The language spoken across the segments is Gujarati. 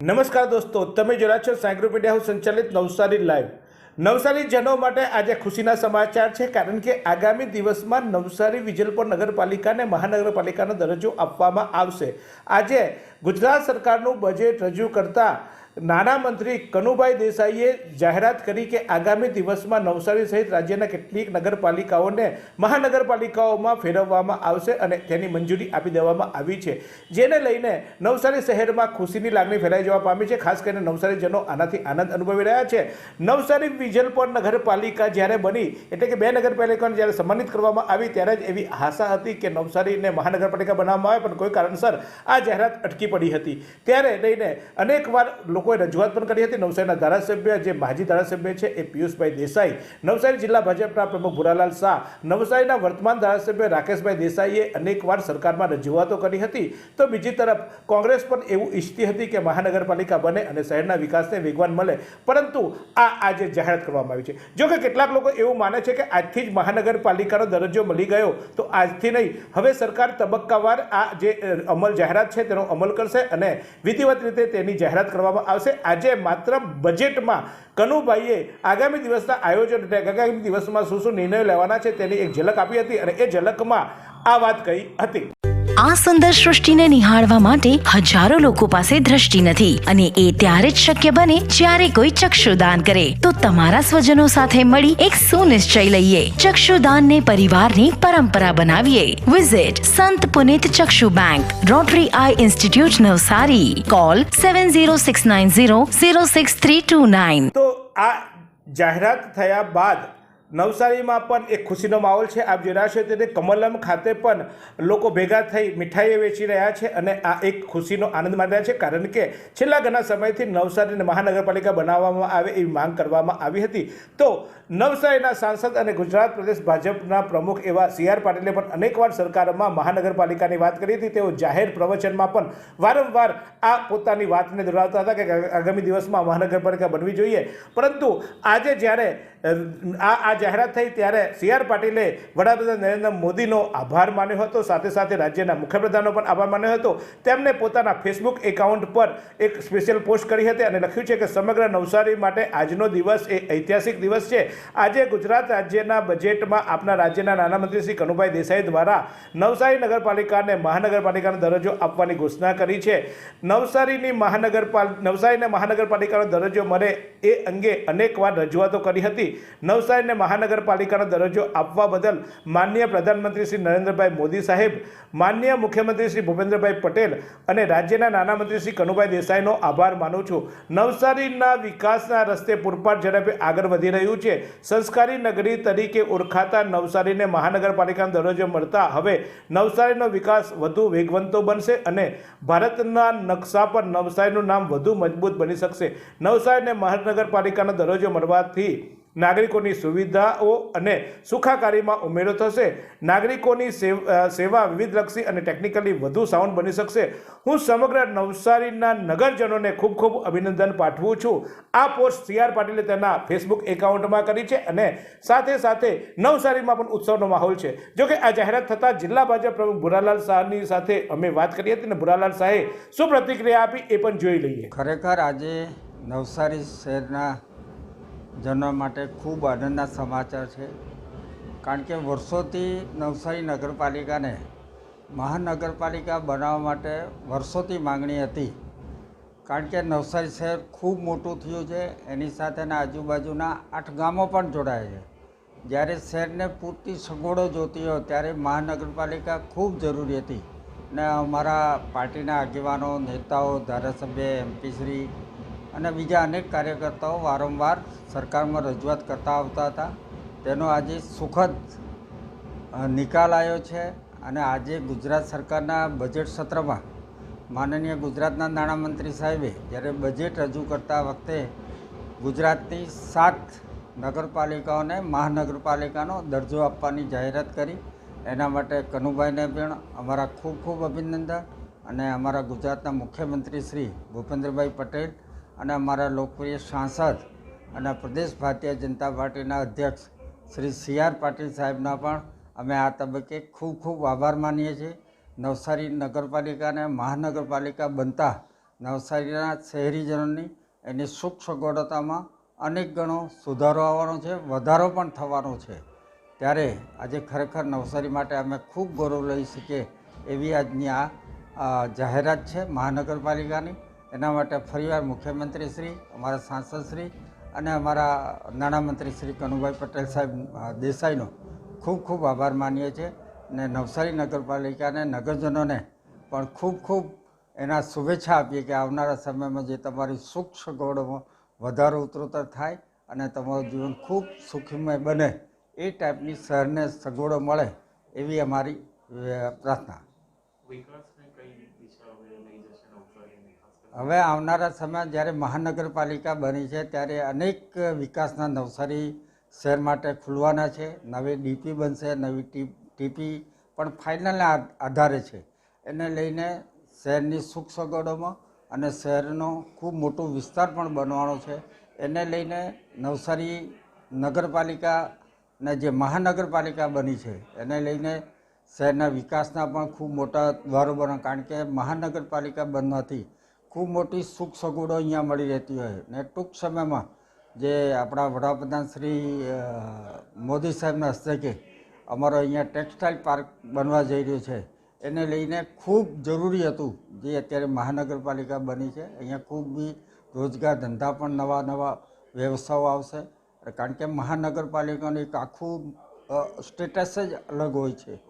નમસ્કાર દોસ્તો, તમે જોયા છો સાયગ્રો મીડિયા હાઉસ સંચાલિત નવસારી લાઈવ। નવસારીજનો માટે આજે ખુશીના સમાચાર છે, કારણ કે આગામી દિવસમાં નવસારી વિજલપોર નગરપાલિકાને મહાનગરપાલિકાનો દરજ્જો આપવામાં આવશે। આજે ગુજરાત સરકારનું બજેટ રજૂ કરતા નાણામંત્રી કનુભાઈ દેસાઈએ જાહેરાત કરી કે આગામી દિવસમાં નવસારી સહિત રાજ્યના કેટલીક નગરપાલિકાઓને મહાનગરપાલિકાઓમાં ફેરવવામાં આવશે અને તેની મંજૂરી આપી દેવામાં આવી છે, જેને લઈને નવસારી શહેરમાં ખુશીની લાગણી ફેલાઈ જવા પામી છે। ખાસ કરીને નવસારીજનો આનાથી આનંદ અનુભવી રહ્યા છે। નવસારી વિજલપોર નગરપાલિકા જ્યારે બની, એટલે કે બે નગરપાલિકાઓને જ્યારે સન્માનિત કરવામાં આવી, ત્યારે જ એવી આશા હતી કે નવસારીને મહાનગરપાલિકા બનાવવામાં આવે, પણ કોઈ કારણસર આ જાહેરાત અટકી પડી હતી। ત્યારે લઈને અનેકવાર લોકોએ રજૂઆત પણ કરી હતી। નવસારીના ધારાસભ્ય, જે માજી ધારાસભ્ય છે, એ પિયુષભાઈ દેસાઈ, નવસારી જિલ્લા ભાજપના પ્રમુખ ભુરાલાલ શાહ, નવસારીના વર્તમાન ધારાસભ્ય રાકેશભાઈ દેસાઈએ અનેકવાર સરકારમાં રજૂઆતો કરી હતી। તો બીજી તરફ કોંગ્રેસ પણ એવું ઈચ્છતી હતી કે મહાનગરપાલિકા બને અને શહેરના વિકાસને વેગવાન મળે, પરંતુ આજે જાહેરાત કરવામાં આવી છે। જો કે કેટલાક લોકો એવું માને છે કે આજથી જ મહાનગરપાલિકાનો દરજ્જો મળી ગયો, તો આજથી નહીં, હવે સરકાર તબક્કાવાર આ જે જાહેરાત છે તેનો અમલ કરશે અને વિધિવત રીતે તેની જાહેરાત કરવામાં આવશે। આજે માત્ર બજેટમાં કનુભાઈએ આગામી દિવસના આયોજન, આગામી દિવસમાં શું શું નિર્ણયો લેવાના છે તેની એક ઝલક આપી હતી અને એ ઝલકમાં આ વાત કહી હતી। આ સુંદર સૃષ્ટિને નિહાળવા માટે હજારો લોકો પાસે દ્રષ્ટિ નથી, અને એ ત્યારે જ શક્ય બને જ્યારે કોઈ ચક્ષુદાન કરે। તો તમારા સ્વજનો સાથે મળી એક સુનિશ્ચય લઈએ, ચક્ષુદાનને પરિવારની પરંપરા બનાવીએ। Visit Sant Punit Chakshu bank, Rotary eye institute Navsari, call 7069006329। તો આ જાહેરાત થયા બાદ નવસારીમાં પણ એક ખુશીનો માહોલ છે। આપ જોઈ રહ્યા છો તે કમલમ ખાતે પણ લોકો ભેગા થઈ મીઠાઈઓ વેચી રહ્યા છે અને આ એક ખુશીનો આનંદ માણી રહ્યા છે, કારણ કે છેલ્લા ઘણા સમયથી નવસારીને મહાનગરપાલિકા બનાવવામાં આવે એવી માંગ કરવામાં આવી હતી। તો નવસારીના સાંસદ અને ગુજરાત પ્રદેશ ભાજપના પ્રમુખ એવા CR પાટીલે પણ અનેકવાર સરકારમાં મહાનગરપાલિકાની વાત કરી હતી। તેઓ જાહેર પ્રવચનમાં પણ વારંવાર આ પોતાની વાતને દોહરાવતા હતા કે આગામી દિવસમાં મહાનગરપાલિકા બનવી જોઈએ, પરંતુ આજે જ્યારે આ જાહેરાત થઈ ત્યારે CR પાટીલે વડાપ્રધાન નરેન્દ્ર મોદીનો આભાર માન્યો હતો, સાથે સાથે રાજ્યના મુખ્યપ્રધાનનો પણ આભાર માન્યો હતો। તેમણે પોતાના ફેસબુક એકાઉન્ટ પર એક સ્પેશિયલ પોસ્ટ કરી હતી અને લખ્યું છે કે સમગ્ર નવસારી માટે આજનો દિવસ એ ઐતિહાસિક દિવસ છે। આજે ગુજરાત રાજ્યના બજેટમાં આપના રાજ્યના નાણામંત્રી શ્રી કનુભાઈ દેસાઈ દ્વારા નવસારી નગરપાલિકાને મહાનગરપાલિકાનો દરજ્જો આપવાની ઘોષણા કરી છે। નવસારીને મહાનગરપાલિકાનો દરજ્જો મળે એ અંગે અનેકવાર રજૂઆતો કરી હતી। નવસારીને મહાનગરપાલિકાનો દરજ્જો આપવા બદલ માનનીય પ્રધાનમંત્રી શ્રી નરેન્દ્રભાઈ મોદી સાહેબ, માનનીય મુખ્યમંત્રી શ્રી ભૂપેન્દ્રભાઈ પટેલ અને રાજ્યના નાણામંત્રી શ્રી કનુભાઈ દેસાઈનો આભાર માનું છું। નવસારીના વિકાસના રસ્તે પૂરપાટ ઝડપે આગળ વધી રહ્યું છે। સંસ્કારી નગરી તરીકે ઓળખાતા નવસારીને મહાનગરપાલિકાનો દરજ્જો મળતા હવે નવસારીનો વિકાસ વધુ વેગવંતો બનશે અને ભારતના નકશા પર નવસારીનું નામ વધુ મજબૂત બની શકશે। નવસારીને મહાનગરપાલિકાનો દરજ્જો મળવાથી નાગરિકોની સુવિધાઓ અને સુખાકારીમાં ઉમેરો થશે। નાગરિકોની સેવા વિવિધલક્ષી અને ટેકનિકલી વધુ સાઉન્ડ બની શકશે। હું સમગ્ર નવસારીના નગરજનોને ખૂબ ખૂબ અભિનંદન પાઠવું છું। આ પોસ્ટ CR પાટીલે તેના ફેસબુક એકાઉન્ટમાં કરી છે અને સાથે સાથે નવસારીમાં પણ ઉત્સવનો માહોલ છે। જો કે આ જાહેરાત થતાં જિલ્લા ભાજપ પ્રમુખ ભુરાલાલ શાહની સાથે અમે વાત કરી હતી અને ભુરાલાલ શાહે શું પ્રતિક્રિયા આપી એ પણ જોઈ લઈએ। ખરેખર આજે નવસારી શહેરના જનો માટે ખૂબ આનંદના સમાચાર છે, કારણ કે વર્ષોથી નવસારી નગરપાલિકાને મહાનગરપાલિકા બનાવવા માટે વર્ષોથી માંગણી હતી, કારણ કે નવસારી શહેર ખૂબ મોટું થયું છે, એની સાથેના આજુબાજુના 8 ગામો પણ જોડાયા છે। જ્યારે શહેરને પૂરતી સગવડો જોતી હોય ત્યારે મહાનગરપાલિકા ખૂબ જરૂરી હતી ને અમારા પાર્ટીના આગેવાનો, નેતાઓ, ધારાસભ્ય, MP શ્રી અને બીજા અનેક કાર્યકર્તાઓ વારંવાર સરકારમાં રજૂઆત કરતા આવતા હતા। તેનો આજે સુખદ નિકાલ આવ્યો છે અને આજે ગુજરાત સરકારના બજેટ સત્રમાં માનનીય ગુજરાતના નાણામંત્રી સાહેબે જ્યારે બજેટ રજૂ કરતા વખતે ગુજરાતની 7 નગરપાલિકાઓને મહાનગરપાલિકાનો દરજ્જો આપવાની જાહેરાત કરી। એના માટે કનુભાઈને પણ અમારા ખૂબ ખૂબ અભિનંદન અને અમારા ગુજરાતના મુખ્યમંત્રી શ્રી ભૂપેન્દ્રભાઈ પટેલ અને અમારા લોકપ્રિય સાંસદ અને પ્રદેશ ભારતીય જનતા પાર્ટીના અધ્યક્ષ શ્રી CR પાટીલ સાહેબના પણ અમે આ તબક્કે ખૂબ ખૂબ આભાર માનીએ છીએ। નવસારી નગરપાલિકાને મહાનગરપાલિકા બનતા નવસારીના શહેરીજનોની એની સુખ સગવડતામાં અનેક ગણો સુધારો આવવાનો છે, વધારો પણ થવાનો છે. ત્યારે આજે ખરેખર નવસારી માટે અમે ખૂબ ગૌરવ લઈ શકીએ એવી આજની આ જાહેરાત છે મહાનગરપાલિકાની. એના માટે ફરીવાર મુખ્યમંત્રી શ્રી, અમારા સાંસદ શ્રી અને અમારા નાણામંત્રી શ્રી કનુભાઈ પટેલ સાહેબ દેસાઈનો ખૂબ ખૂબ આભાર માનીએ છીએ. અને નવસારી નગરપાલિકાને, નગરજનોને પણ ખૂબ ખૂબ એના શુભેચ્છા આપીએ કે આવનારા સમયમાં જે તમારી સુખ સગવડોમાં વધારો ઉત્તરોત્તર થાય અને તમારું જીવન ખૂબ સુખમય બને એ ટાઈપની શહેરને સગવડો મળે એવી અમારી પ્રાર્થના. હવે આવનારા સમય જ્યારે મહાનગરપાલિકા બની છે ત્યારે અનેક વિકાસના નવસારી શહેર માટે ખુલવાના છે. નવી ડીપી બનશે, નવી ટીપી પણ ફાઇનલના આધારે છે. એને લઈને શહેરની સુખ સગવડોમાં અને શહેરનો ખૂબ મોટો વિસ્તાર પણ બનવાનો છે. એને લઈને નવસારી નગરપાલિકાને જે મહાનગરપાલિકા બની છે એને લઈને શહેરના વિકાસના પણ ખૂબ મોટા દ્વારો બને, કારણ કે મહાનગરપાલિકા બનવાથી ખૂબ મોટી સુખ સગવડો અહીંયા મળી રહેતી હોય. ને ટૂંક સમયમાં જે આપણા વડાપ્રધાન શ્રી મોદી સાહેબના હસ્તકે અમારો અહીંયા ટેક્સટાઇલ પાર્ક બનવા જઈ રહ્યો છે, એને લઈને ખૂબ જરૂરી હતું. જે અત્યારે મહાનગરપાલિકા બની છે અહીંયા ખૂબ બી રોજગાર ધંધા પણ નવા નવા વ્યવસાયો આવશે, કારણ કે મહાનગરપાલિકાનું એક આખું સ્ટેટસ જ અલગ હોય છે.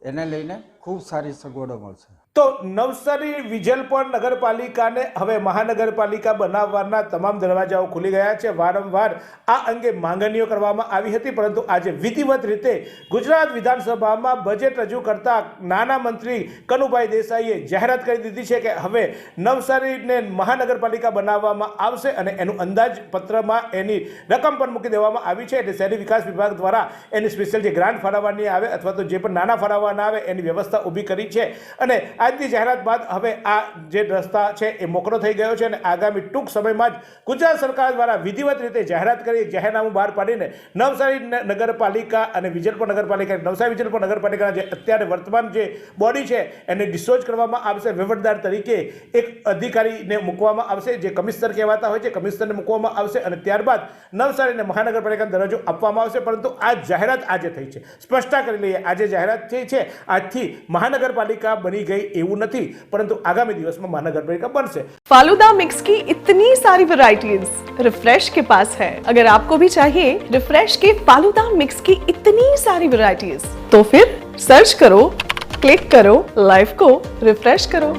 એને લઈને ખૂબ સારી સગવડો મળશે. તો નવસારી વિજલપોર નગરપાલિકાને હવે મહાનગરપાલિકા બનાવવાના તમામ દરવાજાઓ ખુલી ગયા છે. વારંવાર આ અંગે માંગણીઓ કરવામાં આવી હતી, પરંતુ આજે વિધિવત રીતે ગુજરાત વિધાનસભામાં બજેટ રજૂ કરતા નાના મંત્રી કનુભાઈ દેસાઈએ જાહેરાત કરી દીધી છે કે હવે નવસારીને મહાનગરપાલિકા બનાવવામાં આવશે અને એનું અંદાજપત્રમાં એની રકમ પણ મૂકી દેવામાં આવી છે. એટલે શહેરી વિકાસ વિભાગ દ્વારા એની સ્પેશિયલ જે ગ્રાન્ટ ફાળવવાની આવે અથવા તો જે પણ નાના ફાળવવાના આવે એની વ્યવસ્થા ઊભી કરી છે. અને આજની જાહેરાત બાદ હવે આ જે રસ્તા છે એ મોકળો થઈ ગયો છે અને આગામી ટૂંક સમયમાં જ ગુજરાત સરકાર દ્વારા વિધિવત રીતે જાહેરાત કરી જાહેરનામું બહાર પાડીને નવસારી નગરપાલિકા અને વિજલપોર નગરપાલિકા, નવસારી વિજલપોર નગરપાલિકાના જે અત્યારે વર્તમાન જે બોડી છે એને ડિસ્ચોર્જ કરવામાં આવશે. વહીવટદાર તરીકે એક અધિકારીને મૂકવામાં આવશે, જે કમિશનર કહેવાતા હોય છે, કમિશનરને મૂકવામાં આવશે અને ત્યારબાદ નવસારીને મહાનગરપાલિકાનો દરજ્જો આપવામાં આવશે. પરંતુ આ જાહેરાત આજે થઈ છે. સ્પષ્ટતા કરી લઈએ, આજે જાહેરાત થઈ છે, આજથી મહાનગરપાલિકા બની गई એવું નથી, પરંતુ આગામી દિવસમાં महानगरपालिका बनसे। फालूदा मिक्स की इतनी सारी वैरायटीज रिफ्रेश के पास है। अगर आपको भी चाहिए रिफ्रेश के फालूदा मिक्स की इतनी सारी वैरायटीज, तो फिर सर्च करो, क्लिक करो, लाइफ को रिफ्रेश करो।